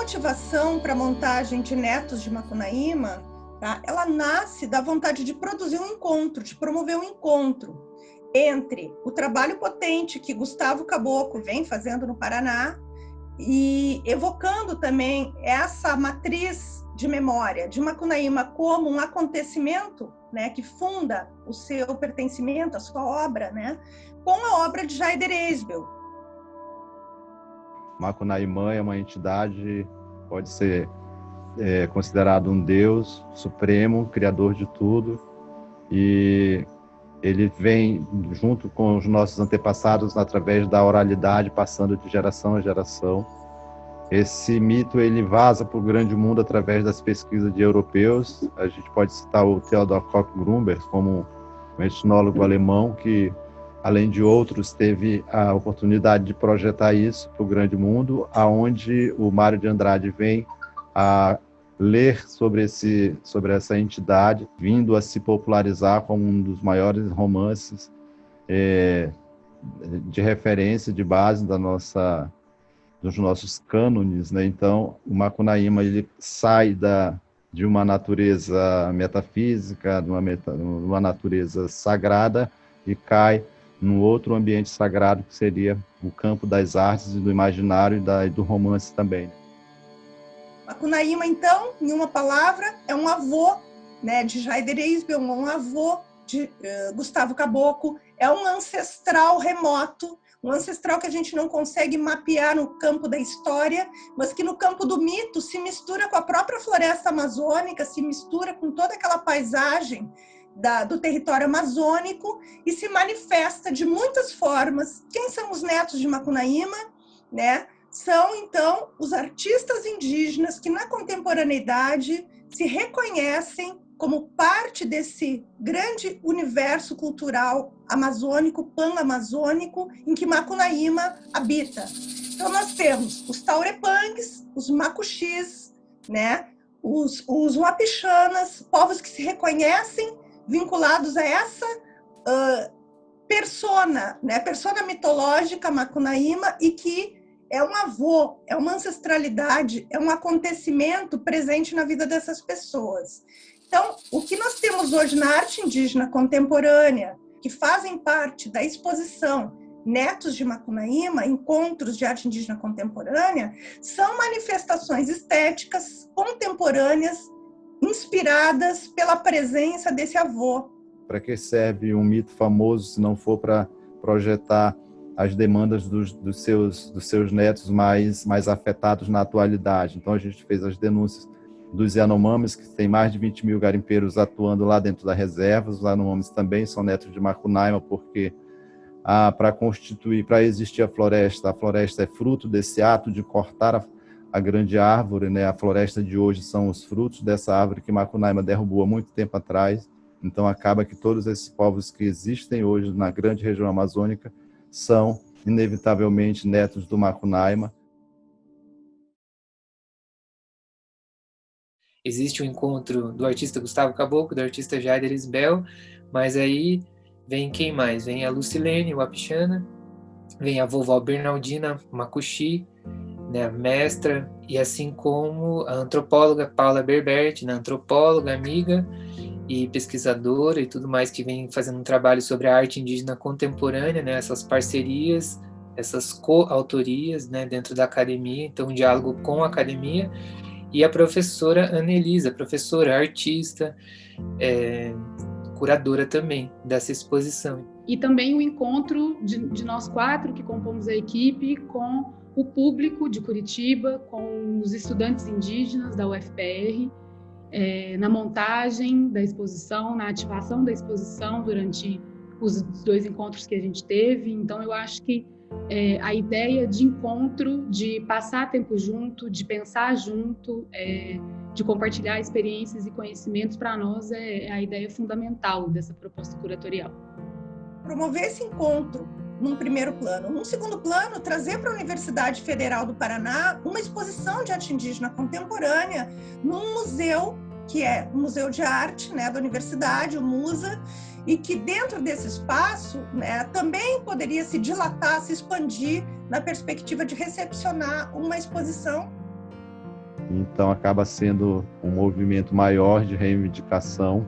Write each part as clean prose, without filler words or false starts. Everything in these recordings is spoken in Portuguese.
motivação para a montagem de Netos de Macunaíma, tá? Ela nasce da vontade de produzir um encontro, de promover um encontro entre o trabalho potente que Gustavo Caboclo vem fazendo no Paraná e evocando também essa matriz de memória de Macunaíma como um acontecimento, né, que funda o seu pertencimento, a sua obra, né, com a obra de Jaider Eisbel. Macunaíma é uma entidade, pode ser considerado um Deus supremo, criador de tudo, e ele vem junto com os nossos antepassados através da oralidade, passando de geração a geração. Esse mito ele vaza para o grande mundo através das pesquisas de europeus. A gente pode citar o Theodor Koch-Grünberg como um etnólogo alemão que, além de outros, teve a oportunidade de projetar isso para o grande mundo, aonde o Mário de Andrade vem a ler sobre essa entidade, vindo a se popularizar como um dos maiores romances de referência, de base dos nossos cânones, né? Então, o Macunaíma ele sai de uma natureza metafísica, de uma natureza sagrada, e cai num outro ambiente sagrado, que seria o campo das artes e do imaginário e do romance também. Macunaíma, então, em uma palavra, é um avô, né, de Jaider Eisbel, um avô de Gustavo Caboclo, é um ancestral remoto, um ancestral que a gente não consegue mapear no campo da história, mas que no campo do mito se mistura com a própria floresta amazônica, se mistura com toda aquela paisagem do território amazônico e se manifesta de muitas formas. Quem são os netos de Macunaíma, né? São, então, os artistas indígenas que, na contemporaneidade, se reconhecem como parte desse grande universo cultural amazônico, pan-amazônico, em que Macunaíma habita. Então, nós temos os Taurepangues, os Macuxis, né? os Wapixanas, povos que se reconhecem vinculados a essa persona, né? Persona mitológica Macunaíma, e que é um avô, é uma ancestralidade, é um acontecimento presente na vida dessas pessoas. Então, o que nós temos hoje na arte indígena contemporânea, que fazem parte da exposição Netos de Macunaíma, Encontros de Arte Indígena Contemporânea, são manifestações estéticas contemporâneas inspiradas pela presença desse avô. Para que serve um mito famoso se não for para projetar as demandas dos seus netos mais afetados na atualidade? Então, a gente fez as denúncias dos Yanomamis, que tem mais de 20 mil garimpeiros atuando lá dentro da reserva. Os Yanomamis também são netos de Macunaíma, porque para existir a floresta é fruto desse ato de cortar a grande árvore, né? A floresta de hoje são os frutos dessa árvore que Macunaíma derrubou há muito tempo atrás. Então, acaba que todos esses povos que existem hoje na grande região amazônica são, inevitavelmente, netos do Macunaíma. Existe o encontro do artista Gustavo Caboclo, do artista Jaider Eisbel, mas aí vem quem mais? Vem a Lucilene Wapixana, vem a vovó Bernardina Macuxi, né, a mestra, e assim como a antropóloga Paula Berbert, né, antropóloga, amiga e pesquisadora e tudo mais, que vem fazendo um trabalho sobre a arte indígena contemporânea, né, essas parcerias, essas coautorias, né, dentro da academia, então um diálogo com a academia, e a professora Anelisa, professora, artista, curadora também dessa exposição. E também o encontro de nós quatro que compomos a equipe com o público de Curitiba, com os estudantes indígenas da UFPR, na montagem da exposição, na ativação da exposição durante os 2 encontros que a gente teve. Então, eu acho que a ideia de encontro, de passar tempo junto, de pensar junto, de compartilhar experiências e conhecimentos, para nós é a ideia fundamental dessa proposta curatorial. Promover esse encontro num primeiro plano. Num segundo plano, trazer para a Universidade Federal do Paraná uma exposição de arte indígena contemporânea num museu, que é o Museu de Arte, né, da Universidade, o MUSA, e que dentro desse espaço, né, também poderia se dilatar, se expandir na perspectiva de recepcionar uma exposição Então acaba sendo um movimento maior de reivindicação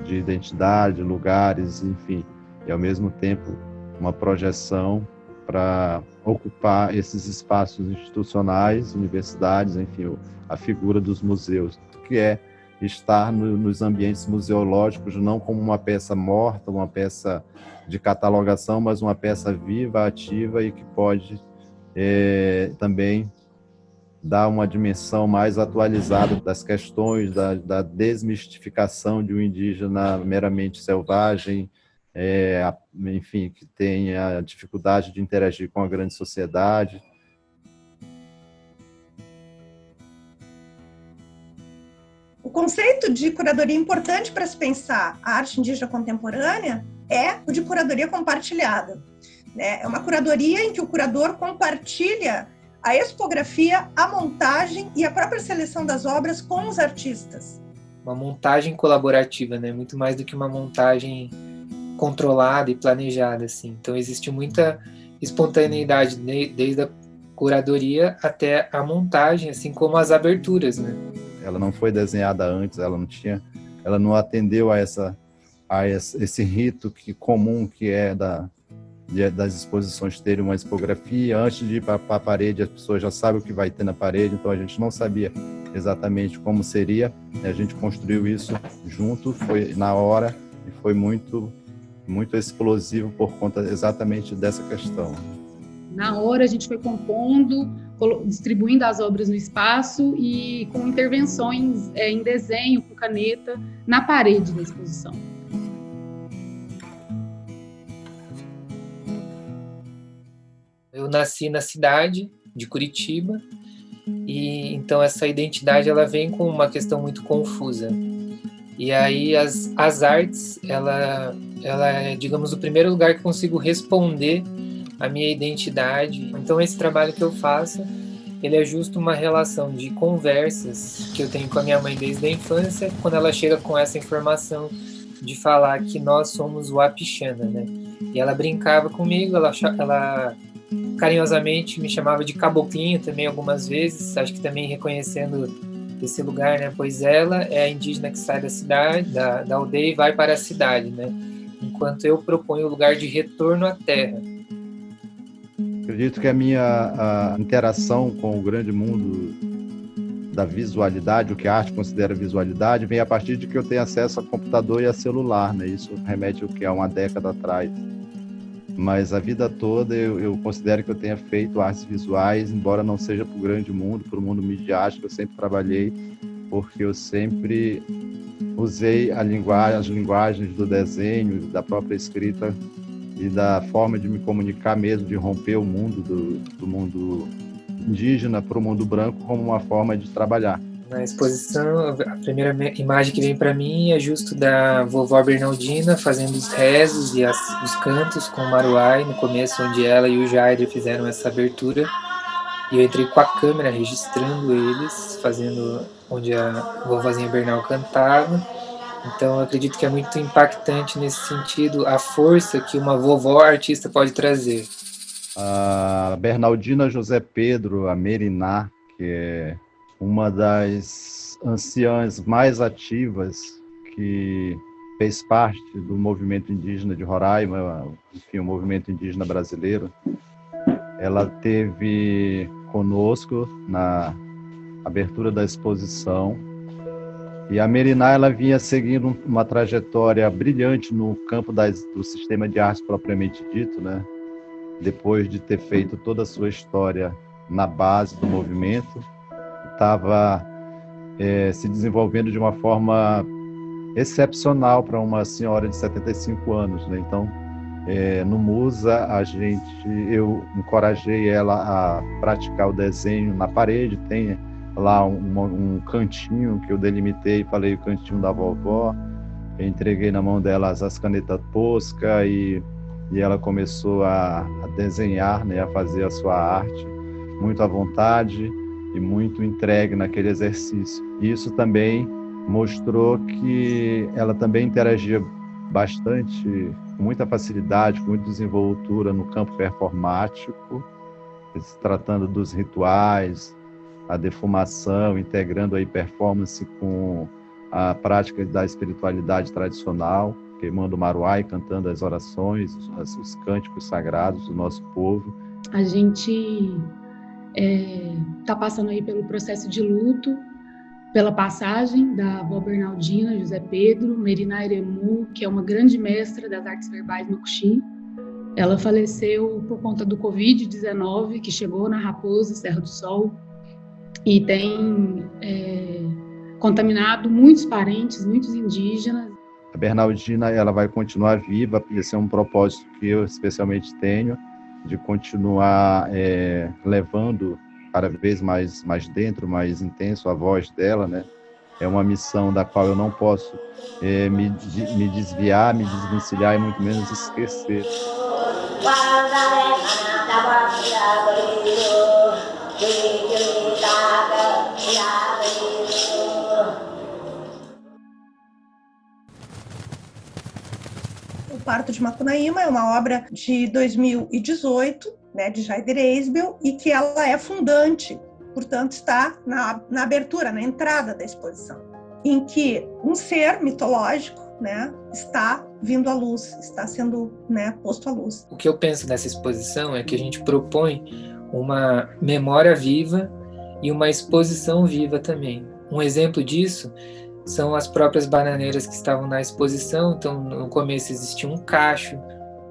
de identidade, lugares, enfim, e ao mesmo tempo uma projeção para ocupar esses espaços institucionais, universidades, enfim, a figura dos museus, que é estar nos ambientes museológicos não como uma peça morta, uma peça de catalogação, mas uma peça viva, ativa e que pode também dar uma dimensão mais atualizada das questões da desmistificação de um indígena meramente selvagem, enfim, que tem a dificuldade de interagir com a grande sociedade. O conceito de curadoria importante para se pensar a arte indígena contemporânea é o de curadoria compartilhada, né? É uma curadoria em que o curador compartilha a expografia, a montagem e a própria seleção das obras com os artistas. Uma montagem colaborativa, né? Muito mais do que uma montagem controlada e planejada, assim. Então existe muita espontaneidade desde a curadoria até a montagem, assim como as aberturas, né? Ela não foi desenhada antes, ela não atendeu a esse rito comum que é das exposições terem uma expografia. Antes de ir para a parede, as pessoas já sabem o que vai ter na parede, então a gente não sabia exatamente como seria. A gente construiu isso junto, foi na hora e foi muito, muito explosivo por conta exatamente dessa questão. Na hora a gente foi compondo, distribuindo as obras no espaço e com intervenções em desenho, com caneta, na parede da exposição. Eu nasci na cidade de Curitiba e então essa identidade ela vem com uma questão muito confusa. E aí as artes, ela é, digamos, o primeiro lugar que eu consigo responder a minha identidade. Então esse trabalho que eu faço, ele é justo uma relação de conversas que eu tenho com a minha mãe desde a infância, quando ela chega com essa informação de falar que nós somos o Wapixana, né? E ela brincava comigo, ela carinhosamente me chamava de caboclinho também algumas vezes, acho que também reconhecendo esse lugar, né? Pois ela é a indígena que sai da cidade, da aldeia e vai para a cidade, né? Enquanto eu proponho o lugar de retorno à terra. Acredito que a minha interação com o grande mundo da visualidade, o que a arte considera visualidade, vem a partir de que eu tenho acesso a computador e a celular, né? Isso remete ao que é uma década atrás. Mas a vida toda eu considero que eu tenha feito artes visuais, embora não seja para o grande mundo, para o mundo midiático, eu sempre trabalhei, porque eu sempre usei as linguagens do desenho, da própria escrita e da forma de me comunicar mesmo, de romper o mundo do mundo indígena para o mundo branco como uma forma de trabalhar. Na exposição, a primeira imagem que vem para mim é justo da vovó Bernardina fazendo os rezos e os cantos com o Maruai no começo, onde ela e o Jaider fizeram essa abertura. E eu entrei com a câmera registrando eles, fazendo onde a vovozinha Bernal cantava. Então eu acredito que é muito impactante nesse sentido a força que uma vovó artista pode trazer. A Bernardina José Pedro, a Meriná, que é uma das anciãs mais ativas que fez parte do movimento indígena de Roraima, enfim, o movimento indígena brasileiro. Ela esteve conosco na abertura da exposição. E a Meriná, ela vinha seguindo uma trajetória brilhante no campo do sistema de arte propriamente dito, né? Depois de ter feito toda a sua história na base do movimento, estava se desenvolvendo de uma forma excepcional para uma senhora de 75 anos, né? Então, no Musa, eu encorajei ela a praticar o desenho na parede. Tem lá um cantinho que eu delimitei, falei o cantinho da vovó. Eu entreguei na mão dela as canetas Posca e ela começou a desenhar, né, a fazer a sua arte muito à vontade e muito entregue naquele exercício. Isso também mostrou que ela também interagia bastante, com muita facilidade, com muita desenvoltura no campo performático, se tratando dos rituais, a defumação, integrando aí performance com a prática da espiritualidade tradicional, queimando o maruai, cantando as orações, os cânticos sagrados do nosso povo. A gente está passando aí pelo processo de luto, pela passagem da avó Bernaldina, José Pedro, Merina Eremu, que é uma grande mestra das artes verbais Makuxi. Ela faleceu por conta do Covid-19, que chegou na Raposa, Serra do Sol, e tem contaminado muitos parentes, muitos indígenas. A Bernaldina, ela vai continuar viva, esse é um propósito que eu especialmente tenho, de continuar levando cada vez mais dentro, mais intenso a voz dela, né? É uma missão da qual eu não posso me desviar, me desvencilhar e muito menos esquecer. O Parto de Macunaíma é uma obra de 2018, né, de Jaider Eisbel, e que ela é fundante, portanto está na abertura, na entrada da exposição, em que um ser mitológico, né, está vindo à luz, está sendo, né, posto à luz. O que eu penso nessa exposição é que a gente propõe uma memória viva e uma exposição viva também. Um exemplo disso são as próprias bananeiras que estavam na exposição. Então, no começo existia um cacho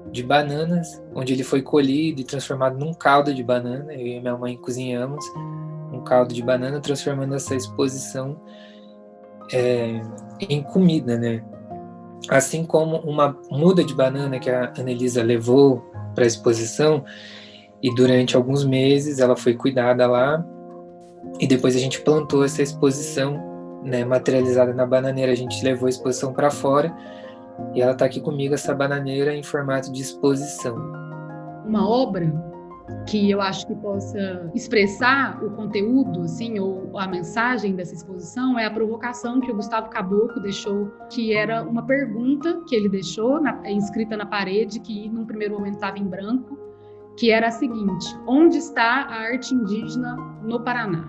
de bananas, onde ele foi colhido e transformado num caldo de banana. Eu e minha mãe cozinhamos um caldo de banana, transformando essa exposição em comida, né? Assim como uma muda de banana que a Anelisa levou para a exposição, e durante alguns meses ela foi cuidada lá, e depois a gente plantou essa exposição, né, materializada na bananeira. A gente levou a exposição para fora, e ela está aqui comigo, essa bananeira em formato de exposição. Uma obra que eu acho que possa expressar o conteúdo, assim, ou a mensagem dessa exposição é a provocação que o Gustavo Caboclo deixou, que era uma pergunta que ele deixou inscrita na parede, que num primeiro momento estava em branco, que era a seguinte: onde está a arte indígena no Paraná?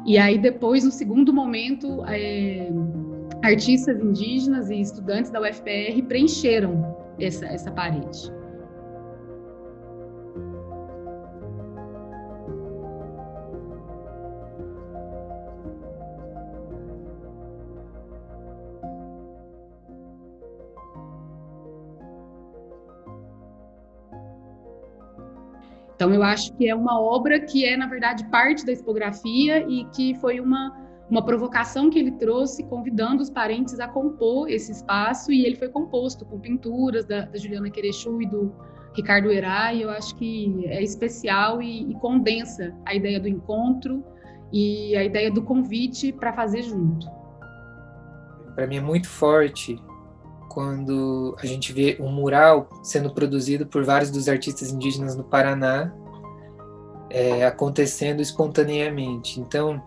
E aí depois, no segundo momento, artistas indígenas e estudantes da UFPR preencheram essa parede. Então, eu acho que é uma obra que é, na verdade, parte da expografia e que foi uma provocação que ele trouxe, convidando os parentes a compor esse espaço, e ele foi composto com pinturas da Juliana Querechu e do Ricardo Herá, e eu acho que é especial e condensa a ideia do encontro e a ideia do convite para fazer junto. Para mim é muito forte quando a gente vê um mural sendo produzido por vários dos artistas indígenas no Paraná, acontecendo espontaneamente. Então,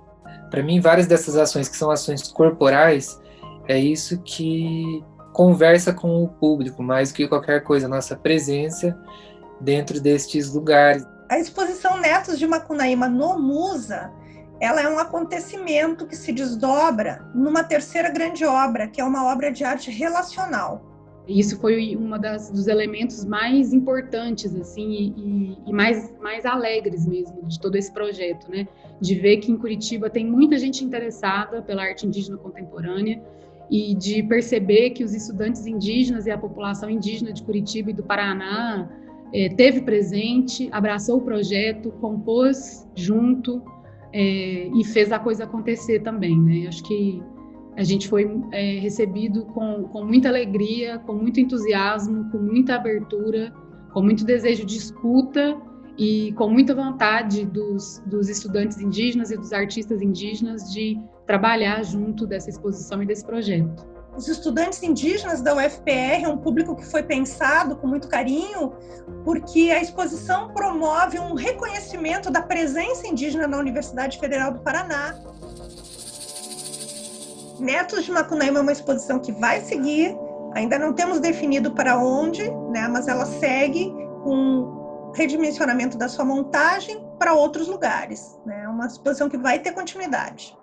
para mim, várias dessas ações, que são ações corporais, é isso que conversa com o público, mais do que qualquer coisa, nossa presença dentro destes lugares. A exposição Netos de Macunaíma no Musa, ela é um acontecimento que se desdobra numa terceira grande obra, que é uma obra de arte relacional. Isso foi uma dos elementos mais importantes, assim, e mais alegres mesmo de todo esse projeto, né? De ver que em Curitiba tem muita gente interessada pela arte indígena contemporânea e de perceber que os estudantes indígenas e a população indígena de Curitiba e do Paraná teve presente, abraçou o projeto, compôs junto, e fez a coisa acontecer também, né? Acho que a gente foi recebido com muita alegria, com muito entusiasmo, com muita abertura, com muito desejo de escuta e com muita vontade dos estudantes indígenas e dos artistas indígenas de trabalhar junto dessa exposição e desse projeto. Os estudantes indígenas da UFPR é um público que foi pensado com muito carinho, porque a exposição promove um reconhecimento da presença indígena na Universidade Federal do Paraná. Netos de Macunaíma é uma exposição que vai seguir, ainda não temos definido para onde, né, mas ela segue com redimensionamento da sua montagem para outros lugares, né? Uma exposição que vai ter continuidade.